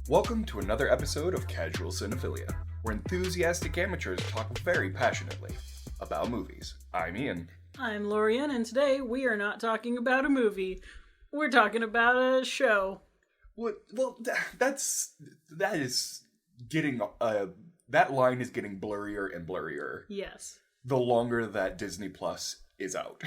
Welcome to another episode of Casual Cinephilia, where enthusiastic amateurs talk very passionately about movies. I'm Ian. I'm Lorian, and today we are not talking about a movie. We're talking about a show. That line is getting blurrier and blurrier. Yes. The longer that Disney Plus is out.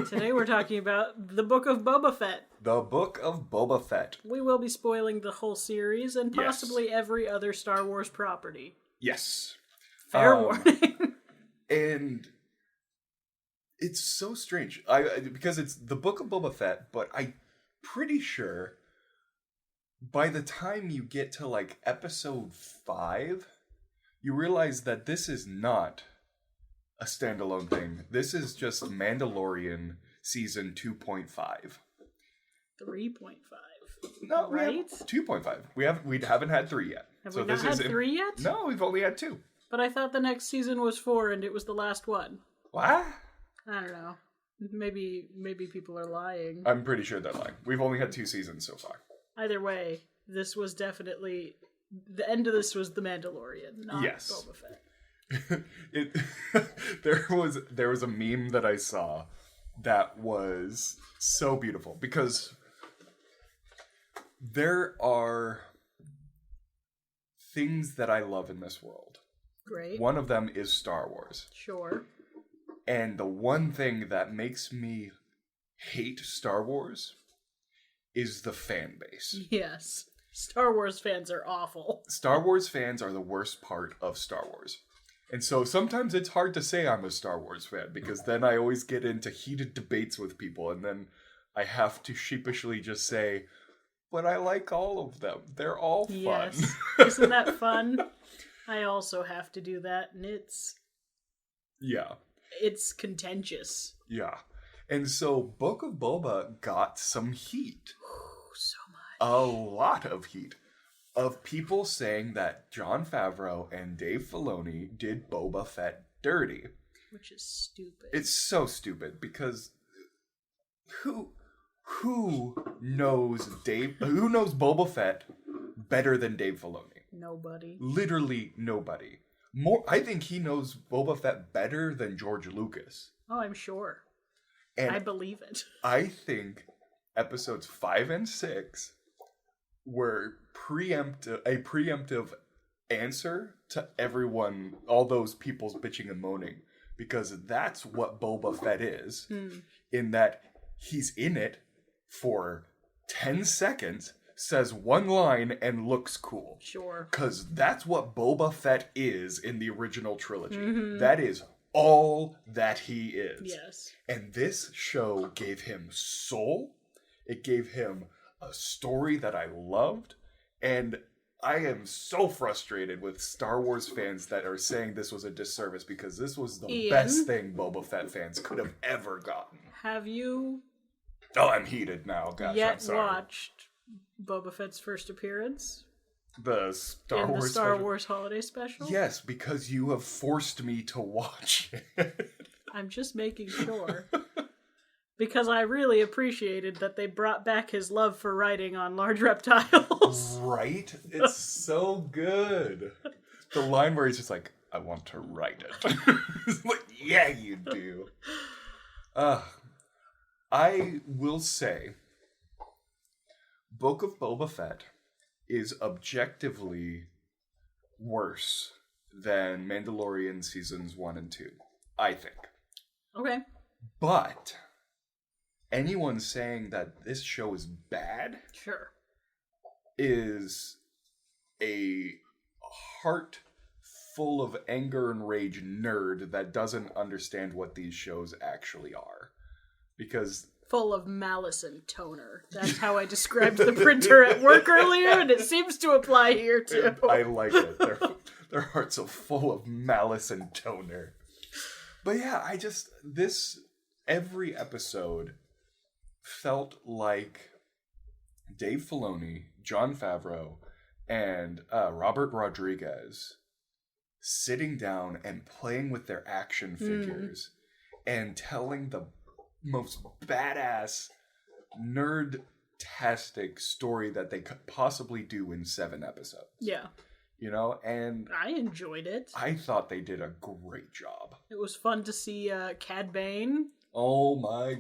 Today we're talking about the Book of Boba Fett. The Book of Boba Fett. We will be spoiling the whole series and possibly every other Star Wars property. Yes. Fair warning. And it's so strange. Because it's the Book of Boba Fett, but I'm pretty sure by the time you get to like episode 5, you realize that this is not a standalone thing. This is just Mandalorian season 2.5. 3.5. No, right? 2.5. We haven't had 3 yet. Have we not had 3 yet? No, we've only had 2. But I thought the next season was 4 and it was the last one. What? I don't know. Maybe people are lying. I'm pretty sure they're lying. We've only had 2 seasons so far. Either way, this was definitely... The end of this was The Mandalorian, not Boba Fett. There was a meme that I saw that was so beautiful because there are things that I love in this world. Great. One of them is Star Wars. Sure. And the one thing that makes me hate Star Wars is the fan base. Yes. Star Wars fans are awful. Star Wars fans are the worst part of Star Wars. And so sometimes it's hard to say I'm a Star Wars fan because then I always get into heated debates with people and then I have to sheepishly just say, but I like all of them. They're all fun. Yes. Isn't that fun? I also have to do that and it's contentious. Yeah. And so Book of Boba got some heat. Ooh, so much. A lot of heat. Of people saying that Jon Favreau and Dave Filoni did Boba Fett dirty. Which is stupid. It's so stupid because who knows Boba Fett better than Dave Filoni? Nobody. Literally nobody. I think he knows Boba Fett better than George Lucas. Oh, I'm sure. And I believe it. I think episodes 5 and 6 were a preemptive answer to everyone, all those people's bitching and moaning, because that's what Boba Fett is, in that he's in it for 10 seconds, says one line, and looks cool. Sure. Because that's what Boba Fett is in the original trilogy. Mm-hmm. That is all that he is. Yes. And this show gave him soul. It gave him a story that I loved, and I am so frustrated with Star Wars fans that are saying this was a disservice because this was the best thing Boba Fett fans could have ever gotten. Have you I'm heated now. Gosh, I'm sorry. Watched Boba Fett's first appearance? The Star Wars holiday special? Yes, because you have forced me to watch it. I'm just making sure. Because I really appreciated that they brought back his love for writing on large reptiles. Right? It's so good. The line where he's just like, I want to write it. It's like, yeah, you do. I will say, Book of Boba Fett is objectively worse than Mandalorian seasons 1 and 2. I think. Okay. But anyone saying that this show is bad is a heart full of anger and rage nerd that doesn't understand what these shows actually are. Because full of malice and toner. That's how I described the printer at work earlier, and it seems to apply here too. I like it. Their hearts are full of malice and toner. But yeah, every episode felt like Dave Filoni, Jon Favreau, and Robert Rodriguez sitting down and playing with their action figures and telling the most badass nerd fantastic story that they could possibly do in 7 episodes. Yeah. You know, and I enjoyed it. I thought they did a great job. It was fun to see Cad Bane. Oh my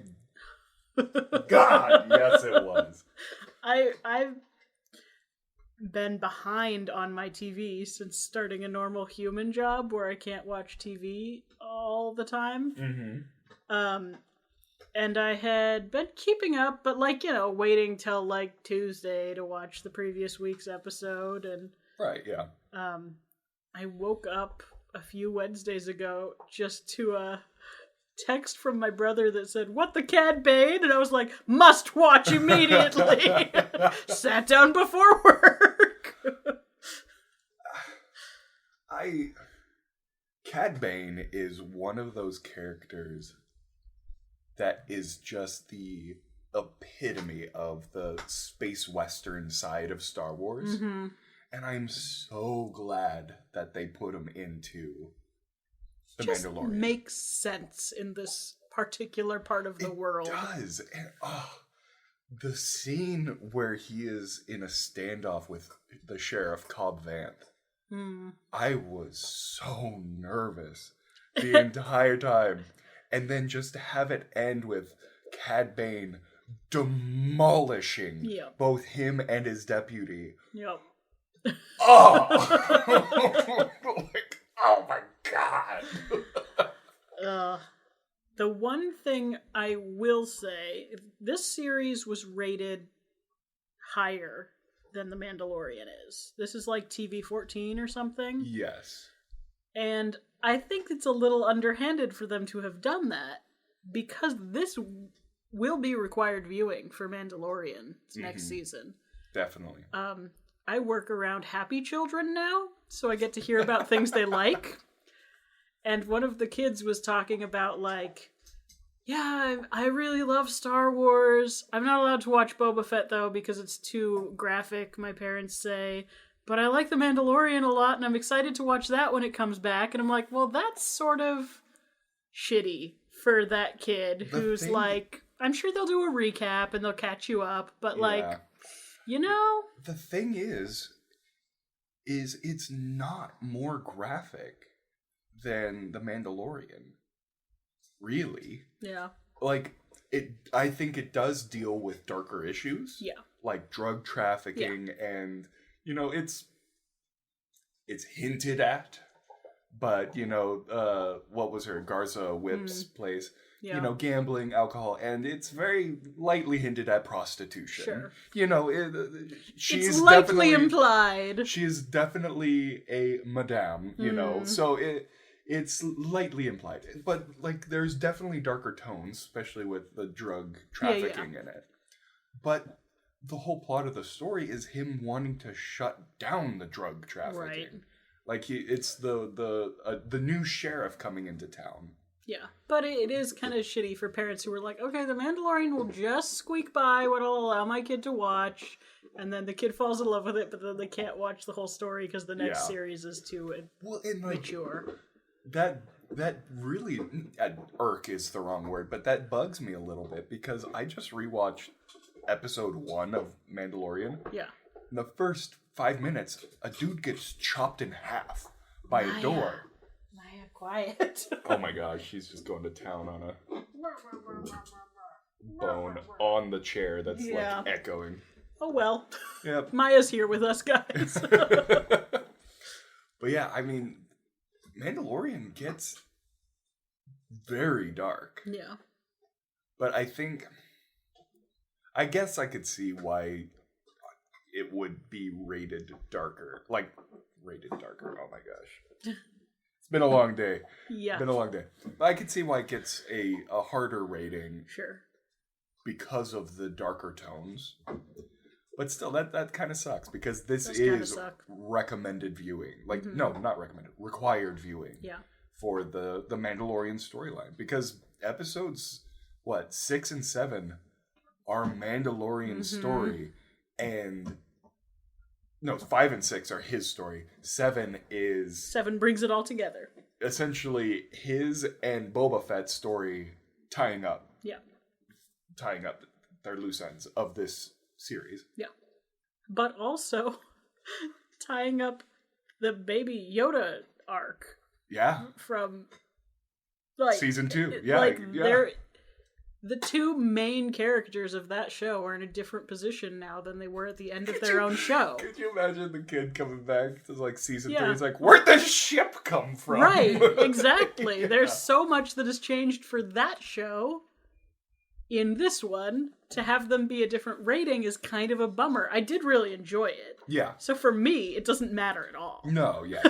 God, yes it was. I've been behind on my TV since starting a normal human job where I can't watch TV all the time. Mm-hmm. And I had been keeping up, but waiting till Tuesday to watch the previous week's episode. And right, yeah. I woke up a few Wednesdays ago just to a text from my brother that said, "What the Cad Bane?" And I was like, must watch immediately. Sat down before work. Cad Bane is one of those characters that is just the epitome of the space western side of Star Wars. Mm-hmm. And I'm so glad that they put him into The Mandalorian. It makes sense in this particular part of the world. It does. And the scene where he is in a standoff with the sheriff, Cobb Vanth. I was so nervous the entire time. And then just to have it end with Cad Bane demolishing both him and his deputy. Yep. Oh! Oh my God! The one thing I will say, this series was rated higher than The Mandalorian is. This is TV 14 or something. Yes. And I think it's a little underhanded for them to have done that, because this will be required viewing for Mandalorian next season. Definitely. I work around happy children now, so I get to hear about things they like. And one of the kids was talking about I really love Star Wars. I'm not allowed to watch Boba Fett though because it's too graphic, my parents say. But I like The Mandalorian a lot, and I'm excited to watch that when it comes back. And I'm like, well, that's sort of shitty for that kid who's I'm sure they'll do a recap and they'll catch you up, but the thing is it's not more graphic than The Mandalorian. Really. Yeah. I think it does deal with darker issues. Yeah. Like drug trafficking and, it's hinted at, but, what was her, Garza Whip's place? Yeah. Gambling, alcohol, and it's very lightly hinted at prostitution. Sure. She's it's lightly implied. She is definitely a madame, so it's lightly implied. But, there's definitely darker tones, especially with the drug trafficking in it. But the whole plot of the story is him wanting to shut down the drug trafficking. Right. It's the new sheriff coming into town. Yeah, but it is kind of shitty for parents who were like, okay, The Mandalorian will just squeak by what I'll allow my kid to watch, and then the kid falls in love with it, but then they can't watch the whole story because the next series is too mature. That really, irk is the wrong word, but that bugs me a little bit because I just rewatched episode 1 of Mandalorian. Yeah. In the first 5 minutes, a dude gets chopped in half by a door. Quiet. Oh my gosh, she's just going to town on a bone on the chair that's echoing. Oh well. Yep. Maya's here with us, guys. But yeah, Mandalorian gets very dark. Yeah. But I guess I could see why it would be rated darker. Rated darker, oh my gosh. It's been a long day. Yeah. Been a long day. But I can see why it gets a harder rating. Sure. Because of the darker tones. But still, that kind of sucks because this is recommended viewing. No, not recommended. Required viewing. Yeah. For the Mandalorian storyline. Because episodes, 6 and 7 are Mandalorian story. And... No, 5 and 6 are his story. 7 brings it all together. Essentially, his and Boba Fett's story tying up. Yeah. Tying up their loose ends of this series. Yeah. But also tying up the Baby Yoda arc. Yeah. From like season 2. Yeah. Like yeah. they're the two main characters of that show are in a different position now than they were at the end of their own show. Could you imagine the kid coming back to like season 3? Yeah. He's like, where'd the ship come from? Right, exactly. Yeah. There's so much that has changed for that show in this one. To have them be a different rating is kind of a bummer. I did really enjoy it. Yeah. So for me, it doesn't matter at all. No, yeah.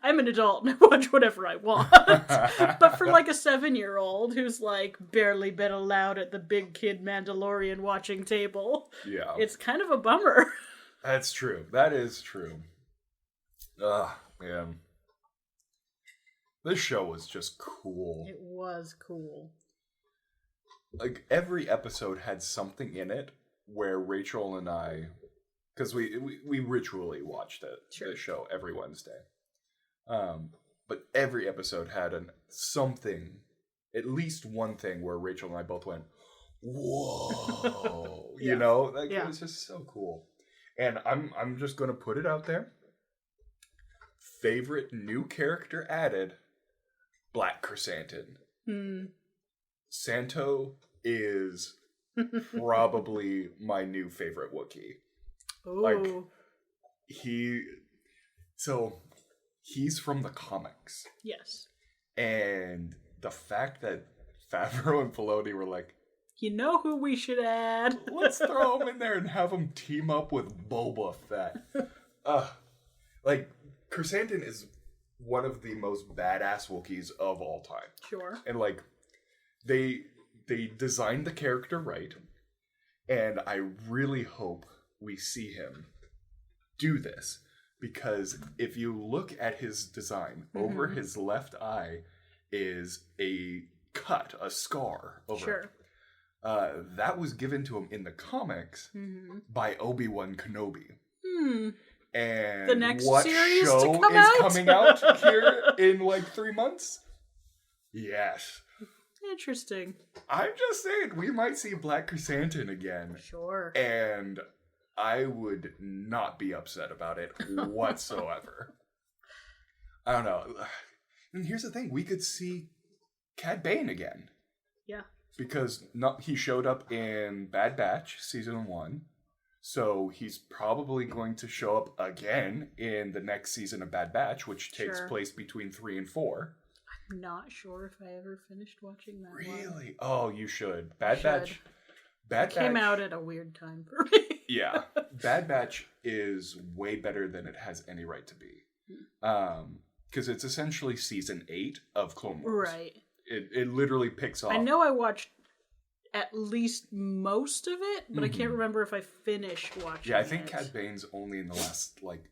I'm an adult and I watch whatever I want. But for like a 7-year-old who's like barely been allowed at the big kid Mandalorian watching table, Yeah. it's kind of a bummer. That's true. That is true. Ugh, man. This show was just cool. It was cool. Like, every episode had something in it where Rachel and I, because we ritually watched it, Sure. the show every Wednesday. But every episode had something, at least one thing where Rachel and I both went, whoa, Yeah. you know, like Yeah. it was just so cool. And I'm just gonna put it out there. Favorite new character added, Black Chrysanthemum. Santo is probably my new favorite Wookiee. Ooh. Like, he's from the comics. Yes. And the fact that Favreau and Filoni were like, You know who we should add? let's throw him in there and have him team up with Boba Fett. Like, Chrysanthemum is one of the most badass Wookiees of all time. Sure. And like, they designed the character right, and I really hope we see him do this, because if you look at his design, over his left eye is a cut, a scar over Sure. it. That was given to him in the comics by Obi-Wan Kenobi. And The next what series show to come is out? coming out here in like 3 months? Yes. Interesting. I'm just saying, we might see Black Chrysanthemum again. Sure. And I would not be upset about it whatsoever. I don't know. And here's the thing, we could see Cad Bane again. Yeah. Because he showed up in Bad Batch season 1. So he's probably going to show up again in the next season of Bad Batch, which takes Sure. place between 3 and 4. I'm not sure if I ever finished watching that one. Really? Oh, you should. Bad Should. Batch. Bad It came Batch out at a weird time for me. Yeah. Bad Batch is way better than it has any right to be. Because it's essentially season 8 of Clone Wars. Right. It literally picks off. I know I watched at least most of it, but I can't remember if I finished watching Yeah, I think it. Cad Bane's only in the last, like,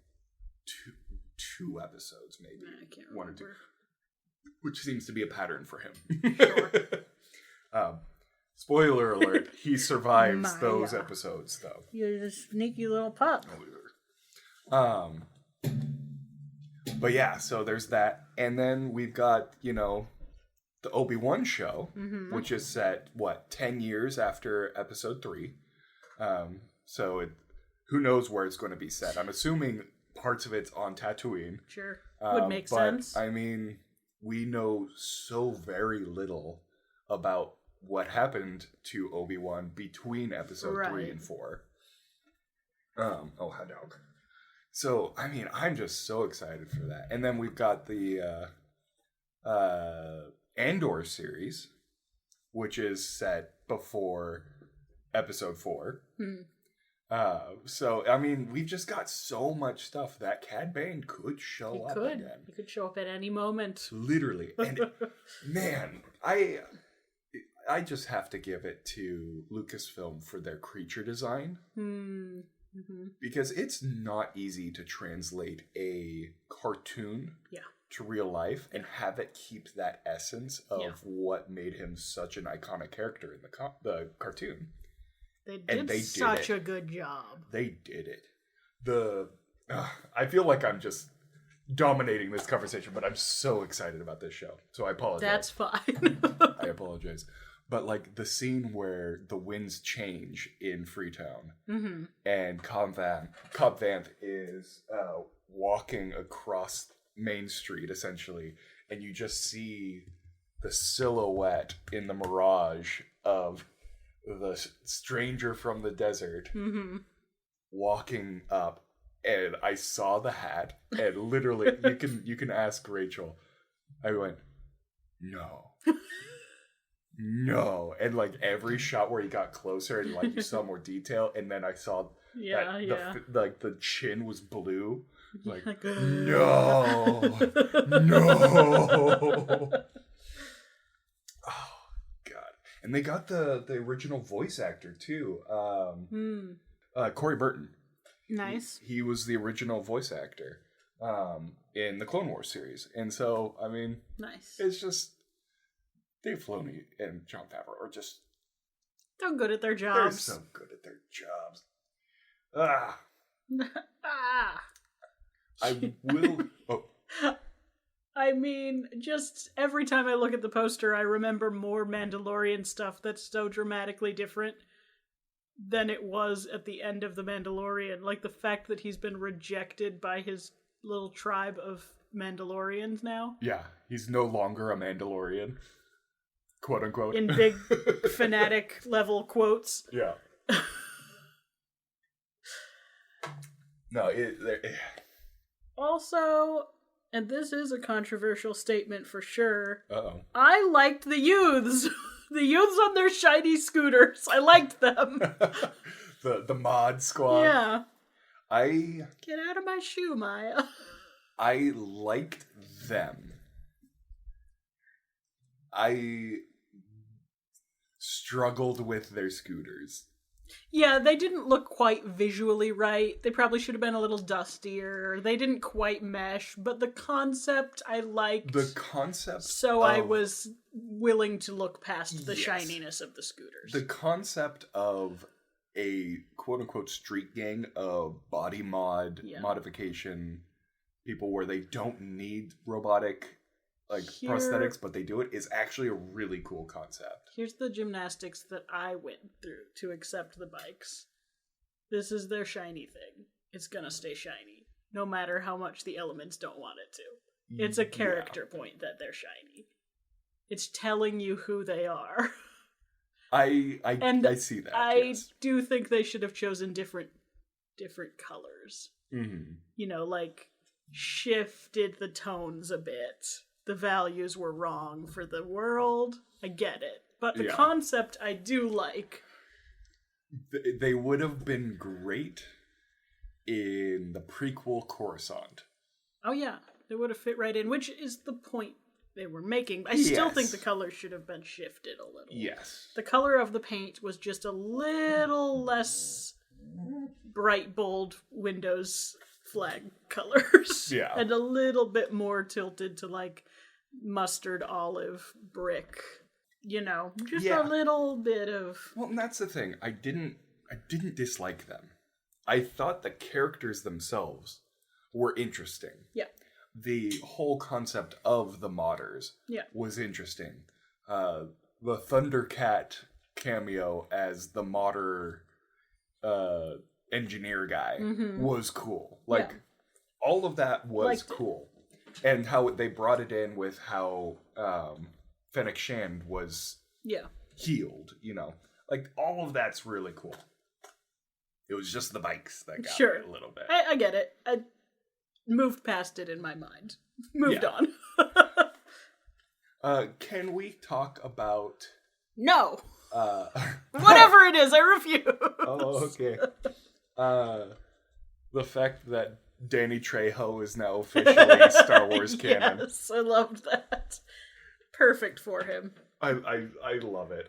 two episodes, maybe. I can't remember. One or two. Which seems to be a pattern for him. Sure. Spoiler alert, he survives those Maya. episodes, though. You're a sneaky little pup. But yeah, so there's that. And then we've got, the Obi-Wan show, which is set, 10 years after episode 3. So who knows where it's going to be set. I'm assuming parts of it's on Tatooine. Sure. Would make sense. I mean, we know so very little about what happened to Obi-Wan between episode 3 and 4. Hot dog. So, I mean, I'm just so excited for that. And then we've got the Andor series, which is set before episode 4. So, I mean, we've just got so much stuff that Cad Bane could show up again. He could show up at any moment. Literally. And, man, I just have to give it to Lucasfilm for their creature design. Because it's not easy to translate a cartoon to real life and have it keep that essence of what made him such an iconic character in the cartoon. They did such a good job. They did it. I feel like I'm just dominating this conversation, but I'm so excited about this show. So I apologize. That's fine. I apologize. But like the scene where the winds change in Freetown, Mm-hmm. and Cobb Vanth is walking across Main Street essentially, and you just see the silhouette in the mirage of the stranger from the desert walking up, and I saw the hat, and literally you can ask Rachel. I went, no. No, and like every shot where he got closer and like you saw more detail, and then I saw the chin was blue. Like no, no. Oh God! And they got the original voice actor too, Corey Burton. Nice. He was the original voice actor in the Clone Wars series, and so I mean, nice. It's just. Dave Filoni and Jon Favreau are just... They're good at their jobs. They're so good at their jobs. Ah. I will... Oh. I mean, just every time I look at the poster, I remember more Mandalorian stuff that's so dramatically different than it was at the end of The Mandalorian. Like the fact that he's been rejected by his little tribe of Mandalorians now. Yeah, he's no longer a Mandalorian. Quote unquote. In big fanatic level quotes. Yeah. No, Also, and this is a controversial statement for sure. Uh-oh. I liked the youths. The youths on their shiny scooters. I liked them. the mod squad. Yeah. Get out of my shoe, Maya. I liked them. I struggled with their scooters. Yeah, they didn't look quite visually right. They probably should have been a little dustier. They didn't quite mesh, but the concept I liked. The concept. So I was willing to look past the shininess of the scooters. The concept of a quote-unquote street gang of body modification people where they don't need robotic prosthetics, but they do it, is actually a really cool concept. Here's the gymnastics that I went through to accept the bikes. This is their shiny thing. It's gonna stay shiny, no matter how much the elements don't want it to. It's a character point that they're shiny. It's telling you who they are. I see that. I do think they should have chosen different colors. Mm-hmm. You know, like shifted the tones a bit. The values were wrong for the world. I get it. But the concept I do like. They would have been great in the prequel Coruscant. Oh yeah, they would have fit right in, which is the point they were making. I still think the colors should have been shifted a little. Yes. The color of the paint was just a little less bright, bold Windows flag colors. Yeah. And a little bit more tilted to like mustard olive brick. You know, just a little bit of... Well, and that's the thing. I didn't dislike them. I thought the characters themselves were interesting. Yeah. The whole concept of the modders was interesting. The Thundercat cameo as the modder engineer guy was cool. Like, all of that was cool. And how they brought it in with how Fennec Shand was healed, you know. Like, all of that's really cool. It was just the bikes that got me a little bit. I get it. I moved past it in my mind. Moved on. Can we talk about... No! Whatever it is, I refuse! Oh, okay. The fact that Danny Trejo is now officially Star Wars canon. Yes, I loved that. Perfect for him. I love it.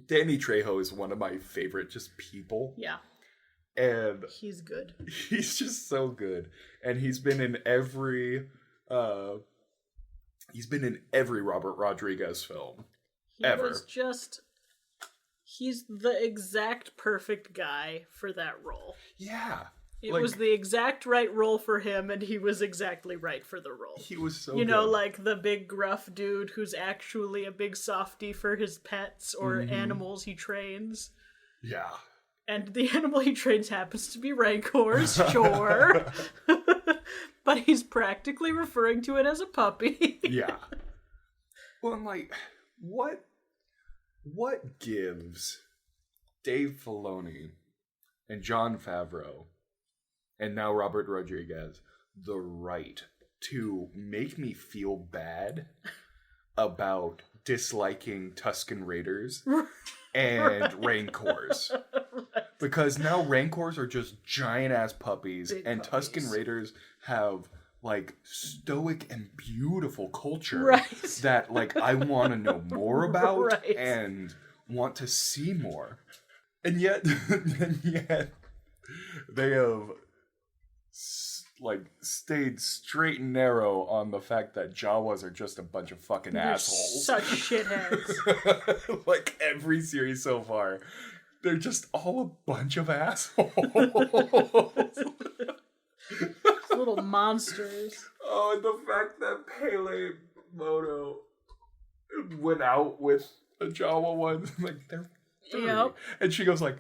Danny Trejo is one of my favorite just people. Yeah. And he's good. He's just so good. And he's been in every Robert Rodriguez film. He's the exact perfect guy for that role. Yeah. It was the exact right role for him, and he was exactly right for the role. He was so You know, like the big gruff dude who's actually a big softie for his pets or animals he trains. Yeah. And the animal he trains happens to be Rancors, sure. But he's practically referring to it as a puppy. Yeah. Well, I'm like, what gives Dave Filoni and Jon Favreau and now Robert Rodriguez the right to make me feel bad about disliking Tusken Raiders and Rancors? Right. Because now Rancors are just giant-ass puppies, Big and puppies. Tusken Raiders have, like, stoic and beautiful culture Right. that, like, I want to know more about Right. and want to see more. And yet, they have, like, stayed straight and narrow on the fact that Jawas are just a bunch of fucking They're assholes. such shitheads. Like, every series so far, they're just all a bunch of assholes. Little monsters. Oh, and the fact that Pele Moto went out with a Jawa one, like, they're furry. Yep. And she goes like,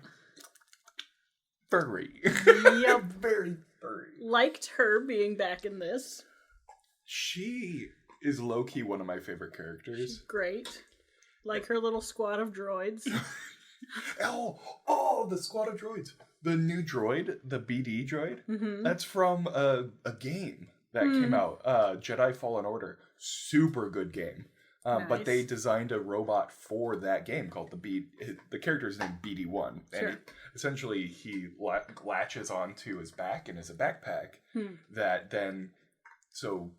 furry. Yep. Very furry. Liked her being back in this. She is low-key one of my favorite characters. Great. Like her little squad of droids. Oh, the squad of droids. The new droid, the BD droid, that's from a game that came out, Jedi Fallen Order. Super good game. Nice. But they designed a robot for that game called the character's named BD-1. Sure. And essentially he latches onto his back and is a backpack that then, so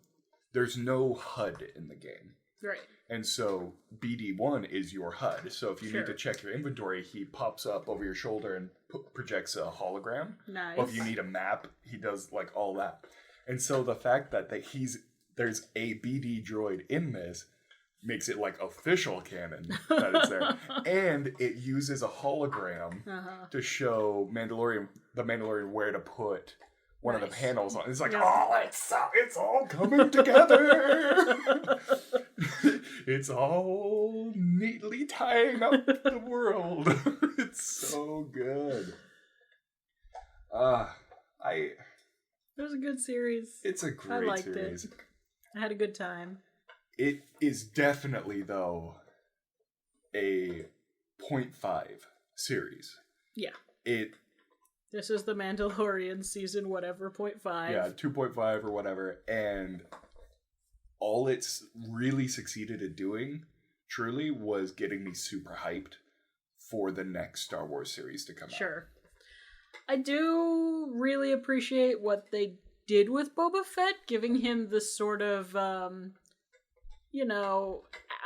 there's no HUD in the game. Right. And so BD-1 is your HUD. So if you need to check your inventory, he pops up over your shoulder and projects a hologram. Nice. Or if you need a map, he does like all that. And so the fact that there's a BD droid in this makes it like official canon that it's there. And it uses a hologram to show the Mandalorian where to put one of the panels on. It's like, oh, it's all coming together. It's all neatly tying up the world. It's so good. It was a good series. It's a great I liked series. it. I had a good time. It is definitely, though, a 0.5 series. Yeah. This is the Mandalorian season whatever, 0.5. Yeah, 2.5 or whatever. And all it's really succeeded at doing, truly, was getting me super hyped for the next Star Wars series to come out. Sure. I do really appreciate what they did with Boba Fett, giving him this sort of,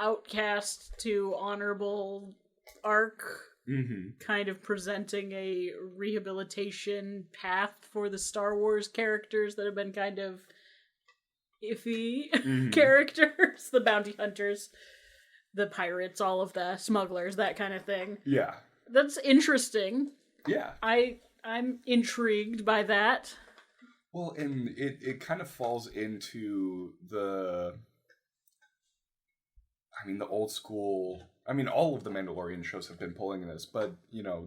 outcast to honorable arc, kind of presenting a rehabilitation path for the Star Wars characters that have been kind of iffy characters, the bounty hunters, the pirates, all of the smugglers, that kind of thing. Yeah. That's interesting. Yeah. I'm intrigued by that. Well, and it kind of falls into the old school. All of the Mandalorian shows have been pulling this, but,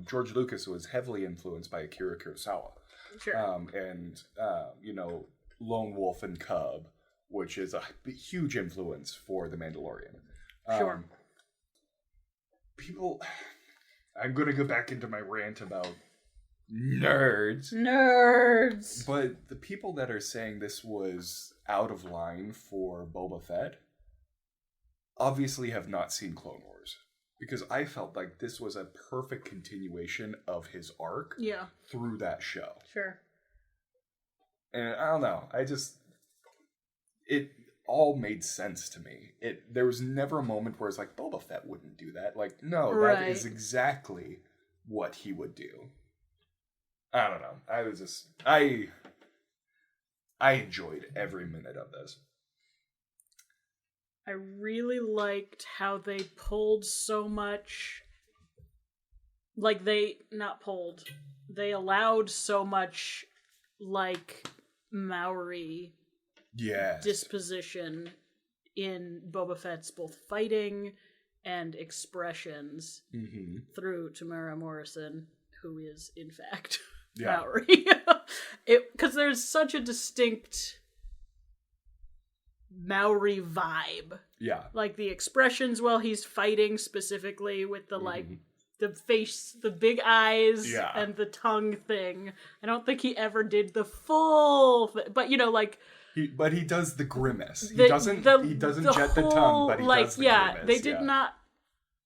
George Lucas was heavily influenced by Akira Kurosawa. Sure. Lone Wolf and Cub, which is a huge influence for the Mandalorian. Sure. I'm going to go back into my rant about nerds. But the people that are saying this was out of line for Boba Fett obviously have not seen Clone Wars. Because I felt like this was a perfect continuation of his arc through that show. Sure. And I don't know. It all made sense to me. There was never a moment where it's like, Boba Fett wouldn't do that. Like, no, right. That is exactly what he would do. I don't know. I enjoyed every minute of this. I really liked how they pulled so much. Like, they allowed so much like Maori Yes. disposition in Boba Fett's both fighting and expressions through Tamara Morrison, who is in fact Maori. Because there's such a distinct Maori vibe. Yeah. Like the expressions while he's fighting, specifically with the like the face, the big eyes, and the tongue thing. I don't think he ever did the full but you know, like he does the grimace. He doesn't jet the tongue, but he does the grimace.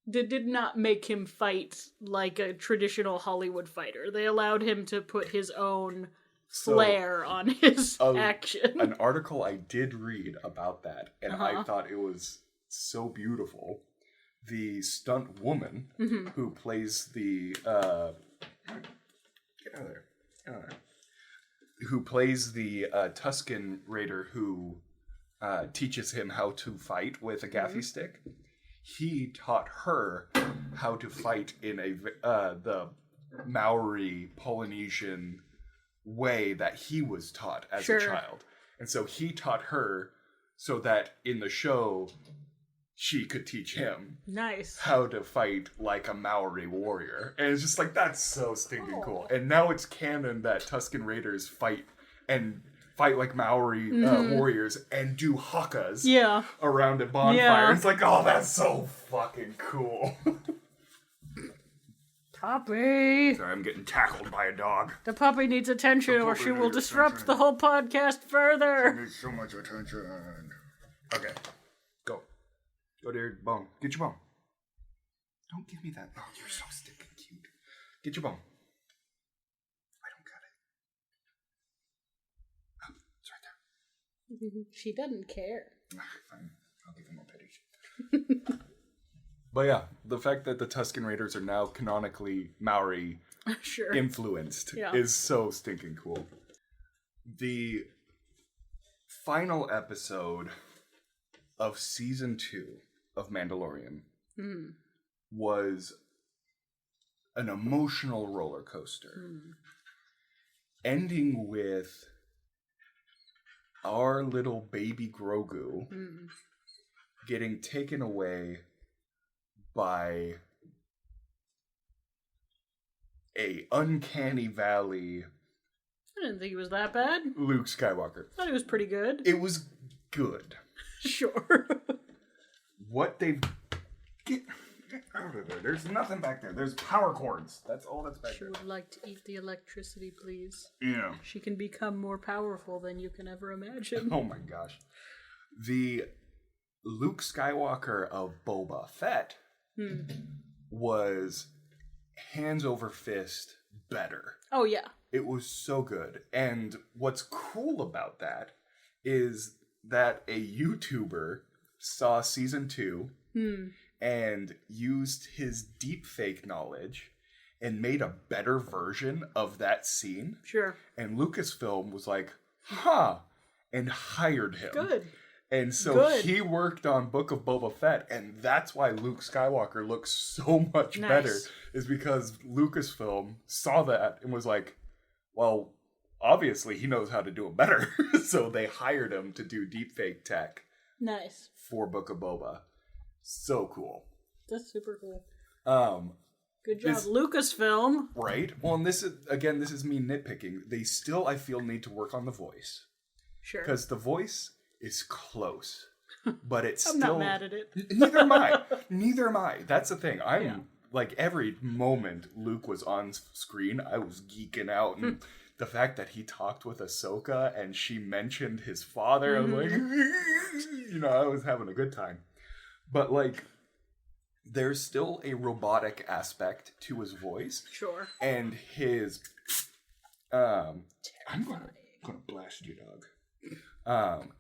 They did not make him fight like a traditional Hollywood fighter. They allowed him to put his own flair on his action. An article I did read about that, and I thought it was so beautiful. The stunt woman who plays the get out of there. Who plays the Tusken Raider who teaches him how to fight with a gaffy stick. He taught her how to fight in the Maori Polynesian way that he was taught as a child. And so he taught her so that in the show she could teach him how to fight like a Maori warrior. And it's just like, that's so stinking cool. And now it's canon that Tusken Raiders fight like Maori warriors and do hakas around a bonfire. Yeah. It's like, oh, that's so fucking cool. Puppy! Sorry, I'm getting tackled by a dog. The puppy needs attention or she will disrupt the whole podcast further. She needs so much attention. Okay, go. Go to your bone. Get your bone. Don't give me that. Oh, you're so stinking cute. Get your bone. I don't got it. Oh, it's right there. She doesn't care. Fine. I'll give him a pity. But yeah, the fact that the Tusken Raiders are now canonically Maori influenced is so stinking cool. The final episode of season 2 of Mandalorian was an emotional roller coaster. Ending with our little baby Grogu getting taken away by a uncanny valley. I didn't think it was that bad. Luke Skywalker. I thought it was pretty good. It was good. Sure. What they've... Get out of there. There's nothing back there. There's power cords. That's all that's back there. She would like to eat the electricity, please. Yeah. She can become more powerful than you can ever imagine. Oh my gosh. The Luke Skywalker of Boba Fett was hands over fist better. Oh, yeah. It was so good. And what's cool about that is that a YouTuber saw season 2 and used his deepfake knowledge and made a better version of that scene. Sure. And Lucasfilm was like, huh, and hired him. Good. And so he worked on Book of Boba Fett, and that's why Luke Skywalker looks so much better, is because Lucasfilm saw that and was like, well, obviously he knows how to do it better. So they hired him to do deepfake tech. Nice. For Book of Boba. So cool. That's super cool. Good job, Lucasfilm. Right? Well, and this is me nitpicking. They still, I feel, need to work on the voice. Sure. Because the voice is close, but it's I'm still... not mad at it. Neither am I. Neither am I. That's the thing. Like, every moment Luke was on screen, I was geeking out. And the fact that he talked with Ahsoka and she mentioned his father, I was like... I was having a good time. But, like, there's still a robotic aspect to his voice. Sure. And his... I'm gonna blast you, dog.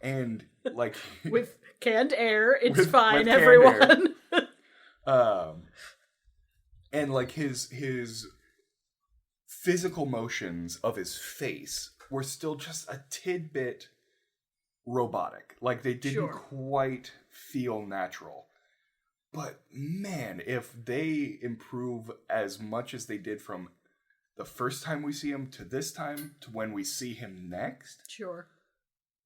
And like with canned air, it's fine, everyone. And like his physical motions of his face were still just a tidbit robotic. Like they didn't quite feel natural. But man, if they improve as much as they did from the first time we see him to this time to when we see him next, Sure.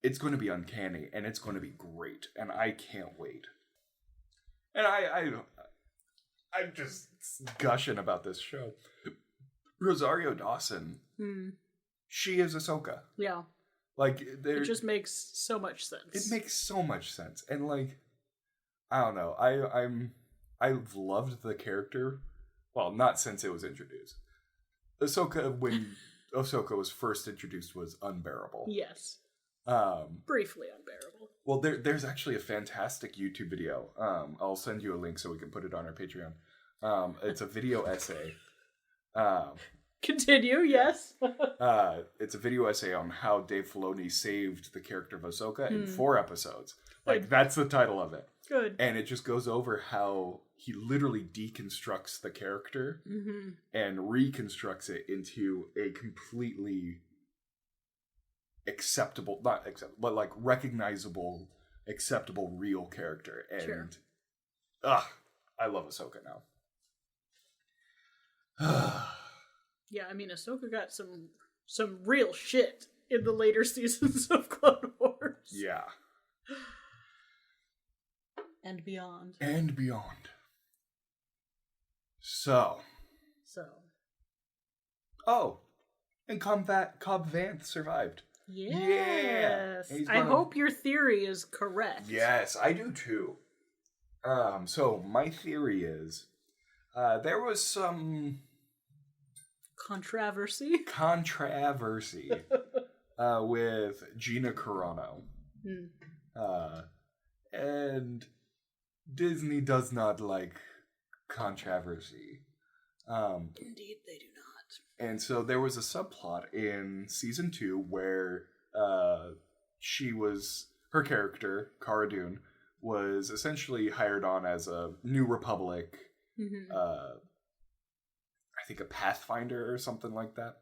it's going to be uncanny and it's going to be great, and I can't wait. And I'm just gushing about this show. Rosario Dawson, she is Ahsoka. Yeah. Like, it just makes so much sense. It makes so much sense, and like, I don't know. I've loved the character. Well, not since it was introduced. Ahsoka, when Ahsoka was first introduced, was unbearable. Yes. Briefly unbearable. Well, there's actually a fantastic YouTube video. I'll send you a link so we can put it on our Patreon. It's a video essay. Continue, yes. It's a video essay on how Dave Filoni saved the character of Ahsoka in 4 episodes. Like, that's the title of it. Good. And it just goes over how he literally deconstructs the character and reconstructs it into a completely acceptable, not acceptable, but like recognizable, acceptable, real character. And, I love Ahsoka now. Yeah, I mean, Ahsoka got some real shit in the later seasons of Clone Wars. Yeah. And beyond. And beyond. So. Oh. And Cobb Vanth survived. Yes. Yeah. I hope your theory is correct. Yes, I do too. So my theory is, there was some controversy with Gina Carano. And Disney does not like controversy. Indeed, they do not. And so there was a subplot in season 2 where her character, Cara Dune, was essentially hired on as a New Republic, I think a Pathfinder or something like that,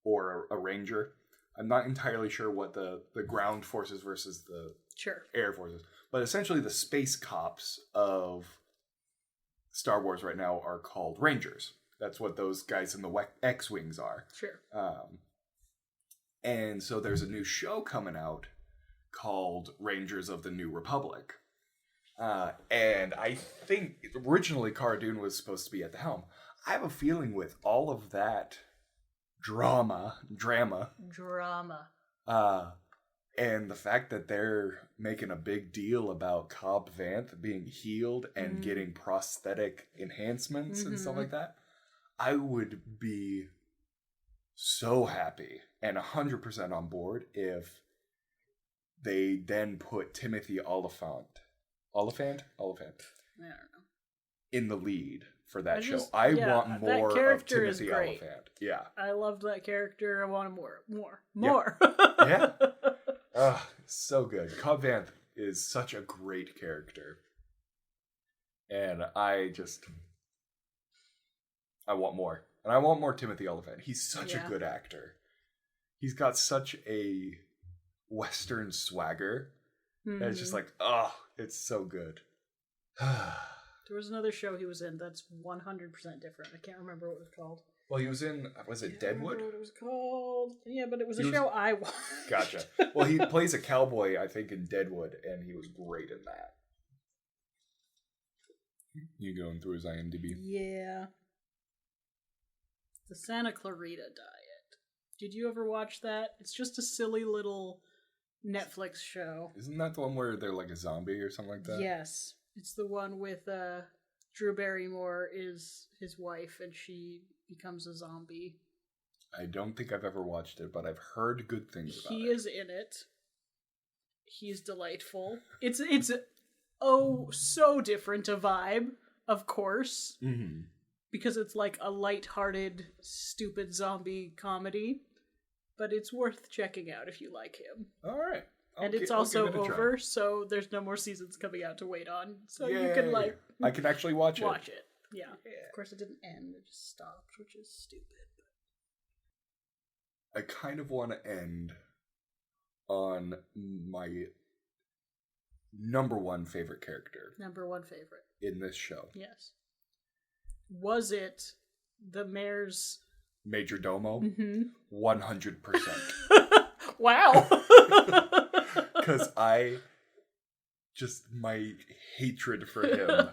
or a Ranger. I'm not entirely sure what the ground forces versus the air forces, but essentially the space cops of Star Wars right now are called Rangers. That's what those guys in the X-Wings are. Sure. And so there's a new show coming out called Rangers of the New Republic. And I think originally Cara Dune was supposed to be at the helm. I have a feeling with all of that drama, and the fact that they're making a big deal about Cobb Vanth being healed and getting prosthetic enhancements and stuff like that, I would be so happy and 100% on board if they then put Timothy Oliphant? I don't know. In the lead for that show. I want more of Timothy Oliphant. Yeah. I loved that character. I want more. Yeah. So good. Cobb Vanth is such a great character. And I want more. And I want more Timothy Oliphant. He's such a good actor. He's got such a Western swagger. And it's just like, it's so good. There was another show he was in that's 100% different. I can't remember what it was called. Well, he was in, was it Deadwood? I remember what it was called. Yeah, but it was show I watched. Gotcha. Well, he plays a cowboy, I think, in Deadwood, and he was great in that. You going through his IMDb? Yeah. The Santa Clarita Diet. Did you ever watch that? It's just a silly little Netflix show. Isn't that the one where they're like a zombie or something like that? Yes. It's the one with Drew Barrymore is his wife and she becomes a zombie. I don't think I've ever watched it, but I've heard good things about it. He is in it. He's delightful. It's so different a vibe, of course. Mm-hmm. Because it's like a lighthearted, stupid zombie comedy. But it's worth checking out if you like him. All right. And it's also over, so there's no more seasons coming out to wait on. So you can I can actually watch it. Watch it. Yeah. Of course it didn't end, it just stopped, which is stupid. I kind of want to end on my number one favorite character. Number one favorite. In this show. Yes. Was it the mayor's Major Domo, Mm-hmm. 100%. Wow. Because my hatred for him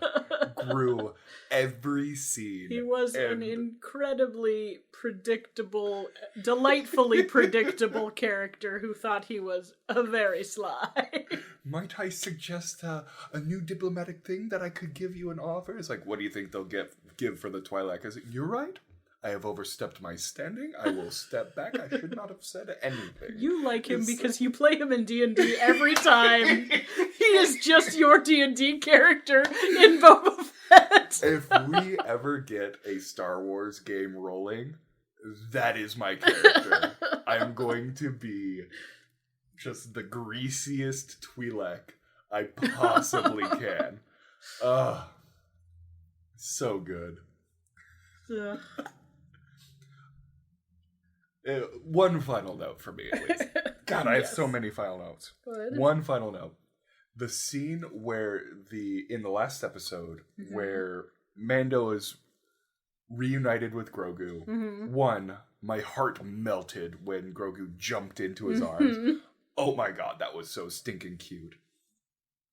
grew every scene. He was an incredibly predictable, delightfully predictable character who thought he was a very sly. Might I suggest a new diplomatic thing that I could give you an offer? It's like, what do you think they'll give for the Twilight? Is it, you're right. I have overstepped my standing. I will step back. I should not have said anything. You like him because you play him in D&D every time. He is just your D&D character in Boba Fett. If we ever get a Star Wars game rolling, that is my character. I am going to be just the greasiest Twi'lek I possibly can. So good. One final note for me, at least. God, I have so many final notes. Good. One final note. The scene where in the last episode, where Mando is reunited with Grogu. Mm-hmm. One, my heart melted when Grogu jumped into his arms. Oh my god, that was so stinking cute.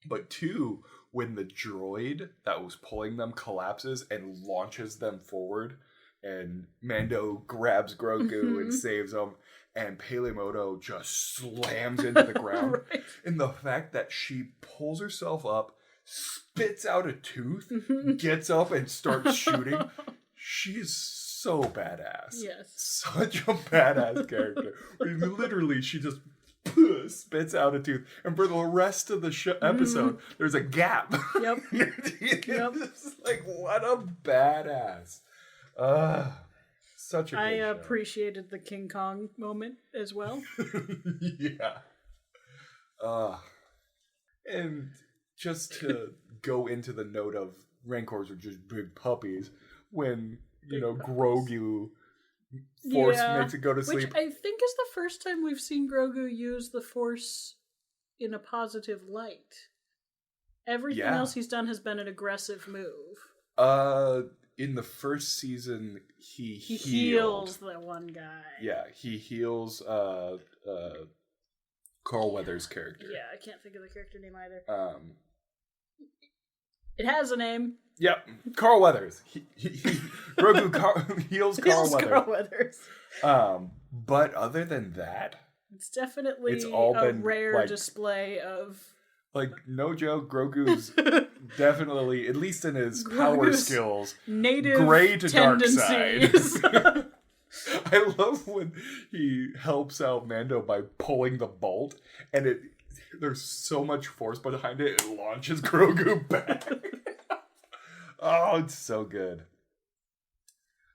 But two, when the droid that was pulling them collapses and launches them forward, and Mando grabs Grogu and saves him, and Pelemoto just slams into the ground. Right. And the fact that she pulls herself up, spits out a tooth, gets up and starts shooting. She's so badass. Yes. Such a badass character. Literally, she just spits out a tooth. And for the rest of the episode, there's a gap. Yep. It's like, what a badass. Such a good I show. appreciated the King Kong moment as well. Yeah. And just to go into the note of Rancors are just big puppies, when, Grogu Force makes it go to sleep. Which I think is the first time we've seen Grogu use the Force in a positive light. Everything else he's done has been an aggressive move. In the first season, he heals the one guy. Yeah, he heals Carl Weathers' character. Yeah, I can't think of the character name either. It has a name. Yep, Carl Weathers. Grogu heals Carl Weathers. But other than that, it's definitely a rare display of... Like, no joke, Grogu's definitely, at least in his power skills, native gray to tendencies. Dark side. I love when he helps out Mando by pulling the bolt, and there's so much force behind it, it launches Grogu back. Oh, it's so good.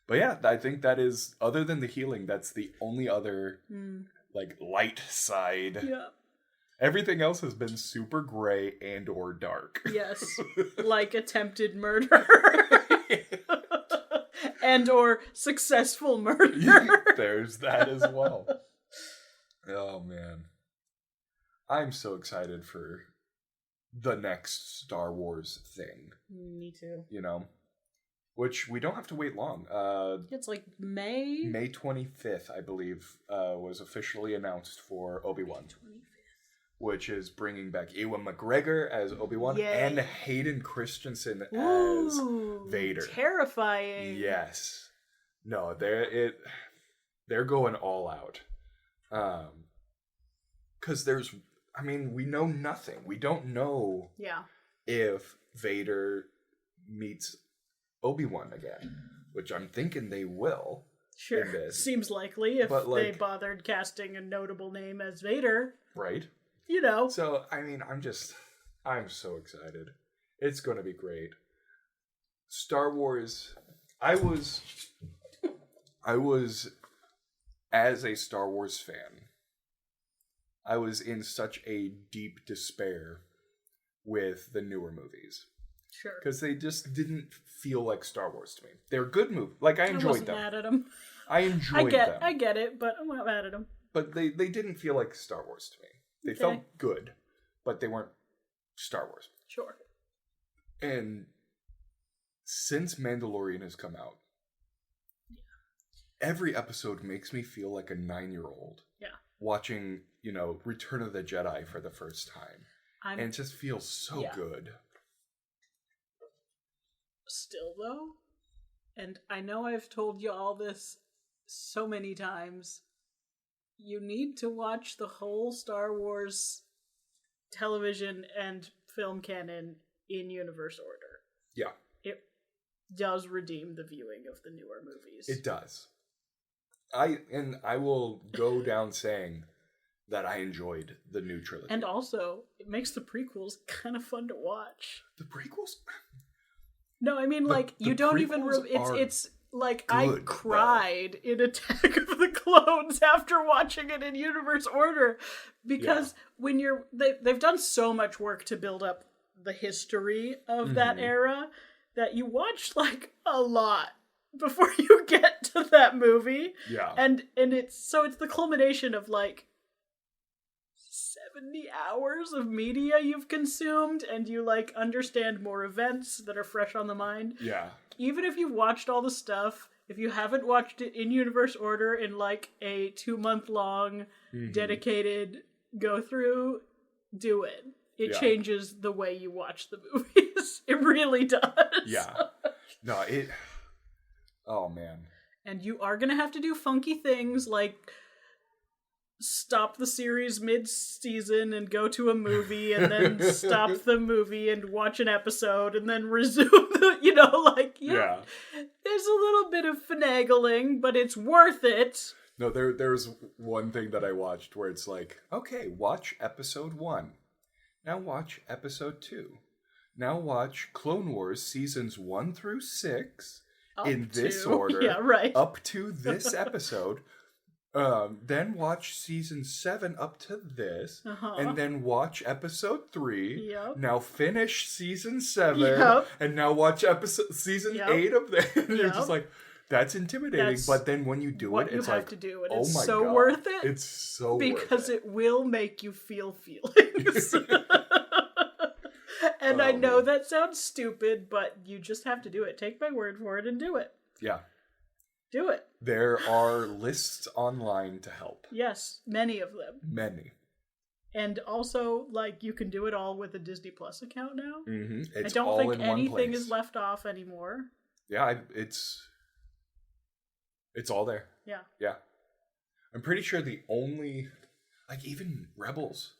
But yeah, I think that is, other than the healing, that's the only other, light side. Yeah. Everything else has been super gray and or dark. Yes. Like attempted murder. And or successful murder. There's that as well. Oh, man. I'm so excited for the next Star Wars thing. Me too. Which we don't have to wait long. It's like May? May 25th, I believe, was officially announced for Obi-Wan. 25th. Which is bringing back Ewen McGregor as Obi-Wan and Hayden Christensen as Vader. Terrifying. Yes. No, they're going all out. 'Cause we know nothing. We don't know if Vader meets Obi-Wan again, which I'm thinking they will. Sure. Seems likely if they bothered casting a notable name as Vader. Right. So, I'm so excited. It's going to be great. Star Wars, I was, as a Star Wars fan, I was in such a deep despair with the newer movies. Sure. Because they just didn't feel like Star Wars to me. They're good movies. Like, I enjoyed them. I wasn't mad at them. I enjoyed them. I get it, but I'm not mad at them. But they didn't feel like Star Wars to me. They felt good, but they weren't Star Wars. Sure. And since Mandalorian has come out, every episode makes me feel like a 9-year-old. Yeah. Watching, Return of the Jedi for the first time. And it just feels so good. Still, though, and I know I've told you all this so many times, you need to watch the whole Star Wars television and film canon in universe order. Yeah. It does redeem the viewing of the newer movies. It does. I will go down saying that I enjoyed the new trilogy. And also, it makes the prequels kind of fun to watch. The prequels? No, I mean, you don't even... It's like, I cried in Attack of the Clones after watching it in universe order. Because when you're... They've done so much work to build up the history of that era that you watch, a lot before you get to that movie. Yeah. And it's the culmination of 70 hours of media you've consumed, and you understand more events that are fresh on the mind. Yeah. Even if you've watched all the stuff, if you haven't watched it in universe order in a 2-month-long dedicated go through, do it. It changes the way you watch the movies. It really does. Yeah. No, oh man. And you are gonna have to do funky things like stop the series mid-season and go to a movie, and then stop the movie and watch an episode, and then resume the, there's a little bit of finagling, but it's worth it. No, there's one thing that I watched where it's okay, watch episode 1. Now watch episode 2. Now watch Clone Wars seasons 1 through 6 in this order. Yeah, right. Up to this episode. Then watch season 7 up to this, and then watch episode 3. Yep. Now finish season 7, and now watch season 8 of this. And you're just that's intimidating. But then when you do it, it's you have to do it. Oh it's my so God. worth it. It's so because worth it. It will make you feel feelings. And I know that sounds stupid, but you just have to do it. Take my word for it and do it. Yeah. Do it. There are lists online to help. Yes, many of them. Many. And also, you can do it all with a Disney Plus account now. Mm-hmm. I don't think anything is left off anymore. Yeah, it's all there. Yeah. Yeah. I'm pretty sure the only, even Rebels,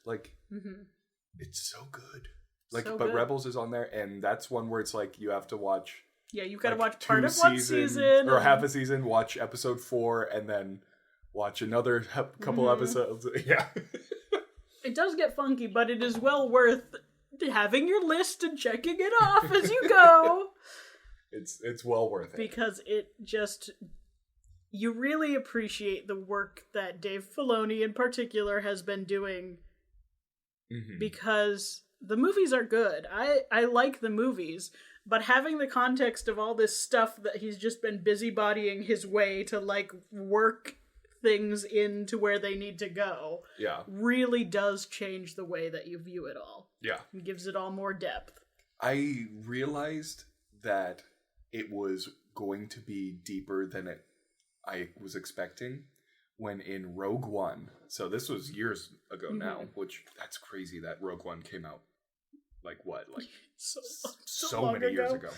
it's so good. But good. Rebels is on there, and that's one where it's you have to watch. Yeah, you've got to watch part of one season. Or half a season, watch episode 4, and then watch another couple episodes. Yeah. It does get funky, but it is well worth having your list and checking it off as you go. It's well worth it. Because it just... You really appreciate the work that Dave Filoni in particular has been doing. Because the movies are good. I like the movies. But having the context of all this stuff that he's just been busybodying his way to work things into where they need to go, really does change the way that you view it all. Yeah. It gives it all more depth. I realized that it was going to be deeper than I was expecting when in Rogue One. So this was years ago now, which that's crazy that Rogue One came out so many years ago.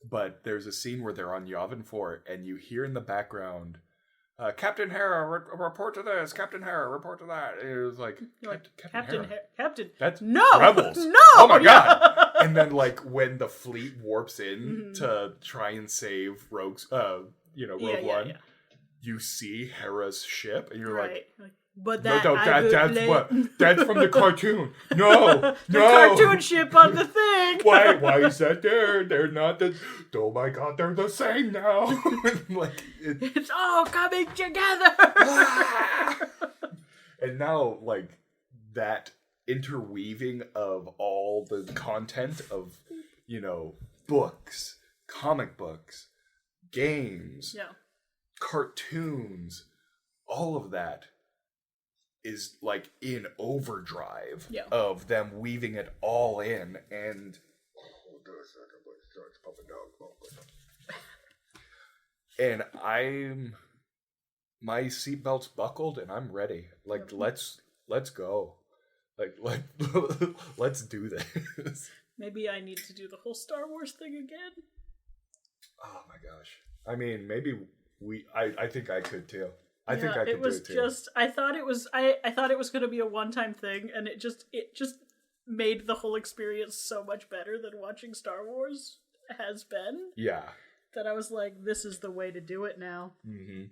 But there's a scene where they're on Yavin 4, and you hear in the background, Captain Hera, report to this. Captain Hera, report to that. And it was Captain Hera. Captain. That's no, Rebels. No. Oh my God. And then when the fleet warps in to try and save Rogue One, you see Hera's ship, and you're but that's from the cartoon. No, the cartoon ship on the thing. Why is that there? They're not the. Oh my God, they're the same now. It's all coming together. And now, that interweaving of all the content of, books, comic books, games, cartoons, all of that is in overdrive of them weaving it all in, and and my seatbelt's buckled and I'm ready. Like, let's go. Like, let's do this. Maybe I need to do the whole Star Wars thing again. Oh my gosh. I mean, maybe I think I could too. I think I could do it too. I thought it was going to be a one-time thing, and it just made the whole experience so much better than watching Star Wars has been. Yeah. That I was like, this is the way to do it now. Mm-hmm.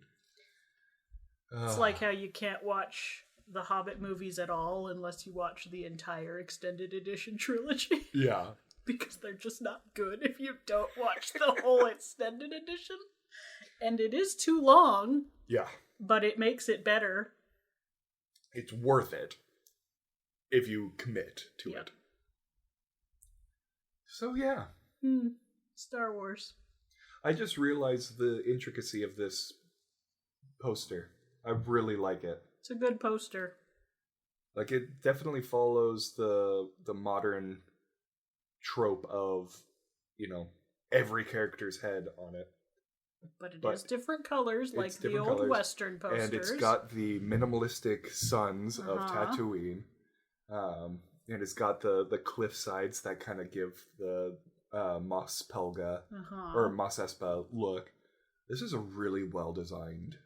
It's like how you can't watch the Hobbit movies at all unless you watch the entire extended edition trilogy. Yeah. Because they're just not good if you don't watch the whole extended edition. And it is too long. Yeah. But it makes it better. It's worth it if you commit to it. So yeah. Star Wars. I just realized the intricacy of this poster. I really like it. It's a good poster. Like, it definitely follows the modern trope of, every character's head on it. But it is different colors, like the old colors, Western posters. And it's got the minimalistic suns of Tatooine. And it's got the cliff sides that kind of give the Mos Pelga or Mos Espa look. This is a really well designed.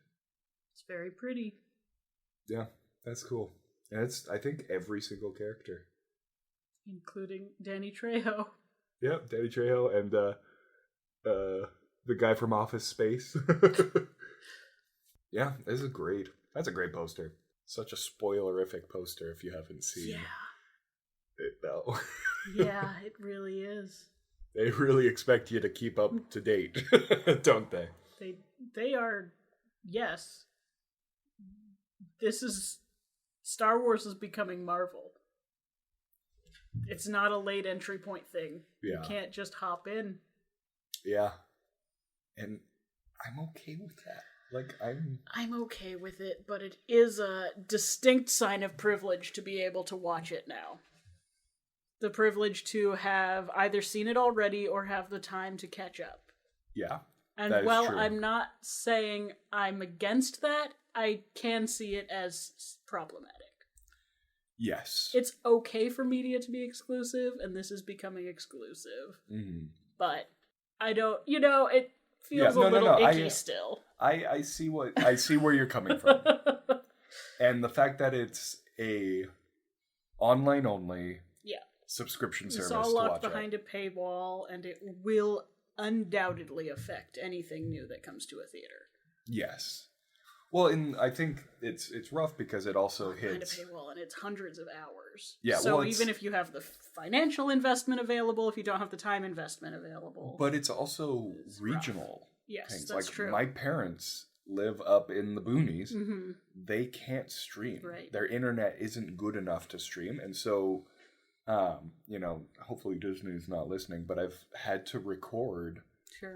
It's very pretty. Yeah, that's cool. And it's, I think, every single character. Including Danny Trejo. Yep, Danny Trejo and the guy from Office Space. Yeah, this is great. That's a great poster. Such a spoilerific poster if you haven't seen it, though. Yeah, it really is. They really expect you to keep up to date, don't they? They are, yes. This is, Star Wars is becoming Marvel. It's not a late entry point thing. Yeah. You can't just hop in. Yeah. And I'm okay with that. Like, I'm okay with it, but it is a distinct sign of privilege to be able to watch it now. The privilege to have either seen it already or have the time to catch up. Yeah. And while I'm not saying I'm against that, I can see it as problematic. Yes. It's okay for media to be exclusive, and this is becoming exclusive. Mm-hmm. But I don't, it feels a little icky still. I see where you're coming from. And the fact that it's a online only subscription service it's all locked behind a paywall, and it will undoubtedly affect anything new that comes to a theater. Yes. Well, and I think it's rough because it also hits behind a paywall, and it's hundreds of hours. Yeah. So even if you have the financial investment available, if you don't have the time investment available, but it's also regional. Rough. Yes, things. That's like, true. My parents live up in the boonies. Mm-hmm. They can't stream. Right. Their internet isn't good enough to stream, and so, hopefully Disney's not listening, but I've had to record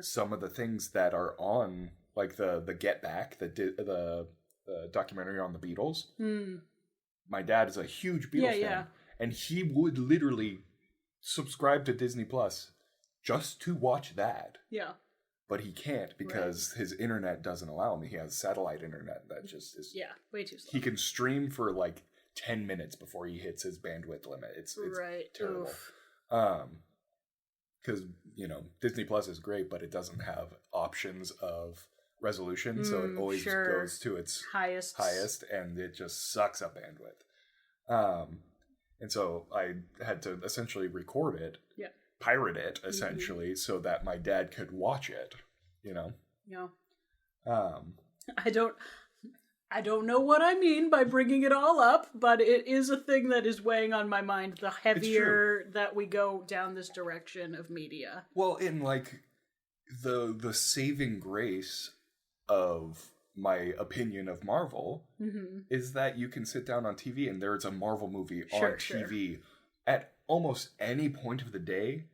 some of the things that are on, like the Get Back, the documentary on the Beatles. Mm. My dad is a huge Beatles fan, and he would literally subscribe to Disney Plus just to watch that. Yeah. But he can't because his internet doesn't allow him. He has satellite internet that just is... Yeah, way too slow. He can stream for like 10 minutes before he hits his bandwidth limit. It's terrible. Because, Disney Plus is great, but it doesn't have options of resolution, so it always goes to its highest, and it just sucks up bandwidth. And so I had to essentially record it. Yeah. Pirate it essentially so that my dad could watch it, Yeah. I don't know what I mean by bringing it all up, but it is a thing that is weighing on my mind the heavier that we go down this direction of media. Well, in like the saving grace of my opinion of Marvel is that you can sit down on TV and there's a Marvel movie on TV at almost any point of the day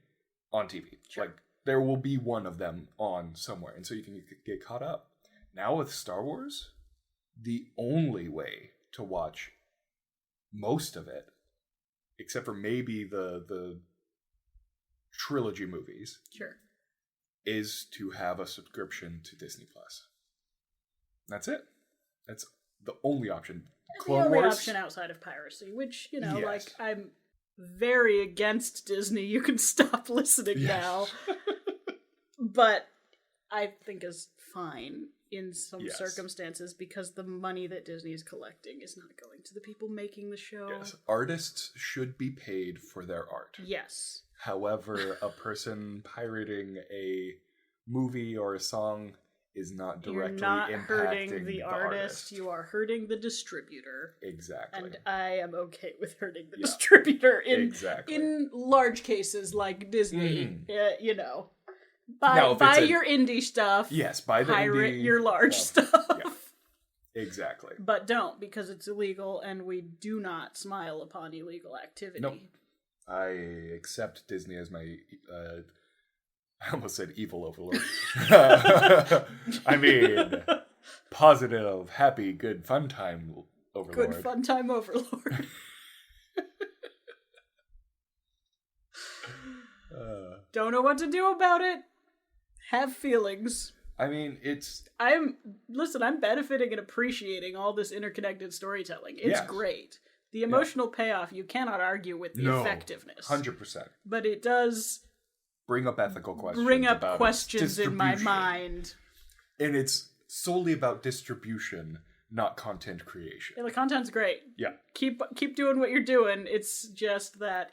on TV. Sure. Like, there will be one of them on somewhere, and so you can get caught up. Now with Star Wars, the only way to watch most of it, except for maybe the trilogy movies, is to have a subscription to Disney Plus. That's it. That's the only option. The only option outside of piracy, which, you know, like, I'm very against Disney. You can stop listening now. But I think is fine in some circumstances because the money that Disney is collecting is not going to the people making the show. Yes, artists should be paid for their art. Yes. However, a person pirating a movie or a song is not directly impacting hurting the artist. You are hurting the distributor. Exactly. And I am okay with hurting the distributor in large cases like Disney. You know, buy your indie stuff. Yes, buy the pirate indie your large stuff. Yeah. Exactly. But don't, because it's illegal, and we do not smile upon illegal activity. Nope. I accept Disney as my I almost said evil overlord. I mean, positive, happy, good fun time overlord. Good fun time overlord. Don't know what to do about it. Have feelings. I mean, I'm benefiting and appreciating all this interconnected storytelling. It's great. The emotional payoff, you cannot argue with the effectiveness. 100%. But it does bring up ethical questions. Bring up questions in my mind. And it's solely about distribution, not content creation. Yeah, the content's great. Yeah. Keep doing what you're doing. It's just that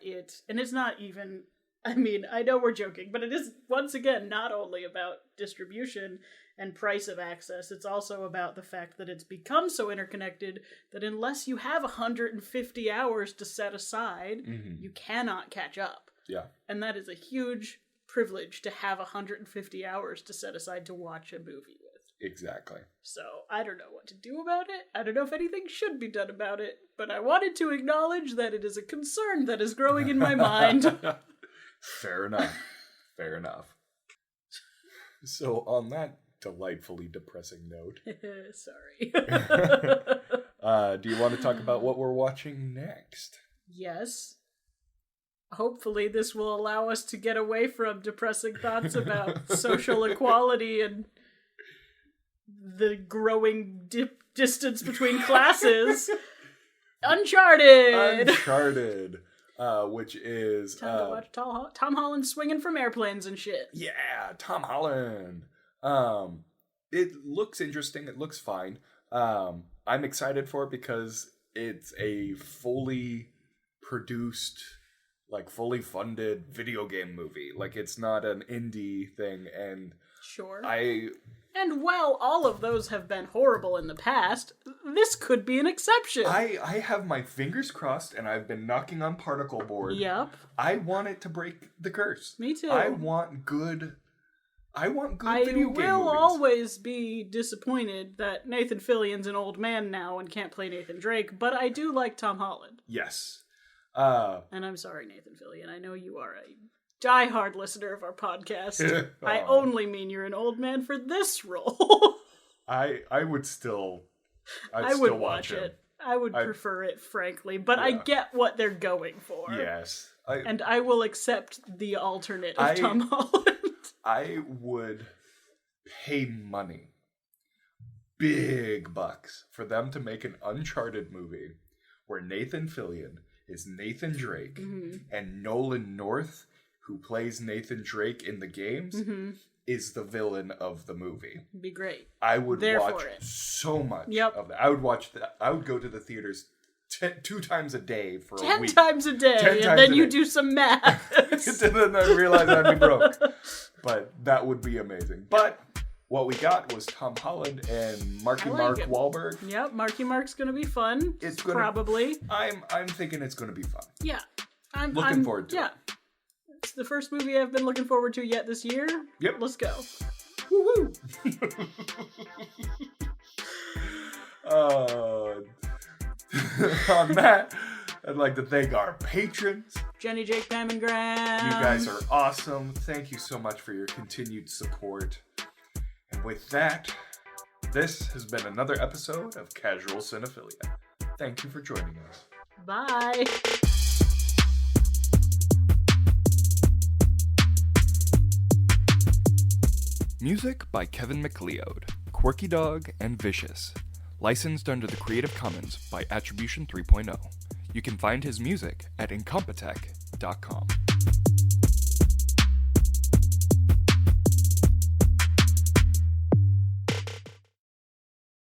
and it's not even, I mean, I know we're joking, but it is, once again, not only about distribution and price of access, it's also about the fact that it's become so interconnected that unless you have 150 hours to set aside, you cannot catch up. Yeah. And that is a huge privilege to have 150 hours to set aside to watch a movie with. Exactly. So, I don't know what to do about it. I don't know if anything should be done about it, but I wanted to acknowledge that it is a concern that is growing in my mind. Fair enough. Fair enough. So, on that delightfully depressing note. Sorry. Do you want to talk about what we're watching next? Yes. Hopefully this will allow us to get away from depressing thoughts about social equality and the growing distance between classes. Uncharted! Which is... Time to watch Tom Holland swinging from airplanes and shit. Yeah, Tom Holland. It looks interesting. It looks fine. I'm excited for it because it's a fully produced, like fully funded video game movie. Like it's not an indie thing. And sure. And while all of those have been horrible in the past, this could be an exception. I have my fingers crossed, and I've been knocking on particle board. Yep. I want it to break the curse. Me too. I want good video game movies. I will always be disappointed that Nathan Fillion's an old man now and can't play Nathan Drake, but I do like Tom Holland. Yes. And I'm sorry, Nathan Fillion. I know you are a diehard listener of our podcast. I only mean you're an old man for this role. I would still... I would watch it. I would prefer it, frankly, but I get what they're going for. Yes. And I will accept the alternate of Tom Holland. I would pay money, big bucks, for them to make an Uncharted movie where Nathan Fillion is Nathan Drake and Nolan North, who plays Nathan Drake in the games, is the villain of the movie. It'd be great. I would watch so much of that. I would watch that. I would go to the theaters 2 times a day for a week. 10 times a day, and then you do some math. And then I realized I'd be broke. But that would be amazing. But what we got was Tom Holland and Mark Wahlberg. Yep, Marky Mark's gonna be fun. It's probably. I'm thinking it's gonna be fun. Yeah, I'm looking forward to it. Yeah, it's the first movie I've been looking forward to yet this year. Yep, let's go. Woo-hoo. On that, I'd like to thank our patrons. Jenny, Jake, Pam, and Graham. You guys are awesome. Thank you so much for your continued support. And with that, this has been another episode of Casual Cinephilia. Thank you for joining us. Bye. Music by Kevin MacLeod, Quirky Dog, and Vicious. Licensed under the Creative Commons by Attribution 3.0. You can find his music at incompetech.com.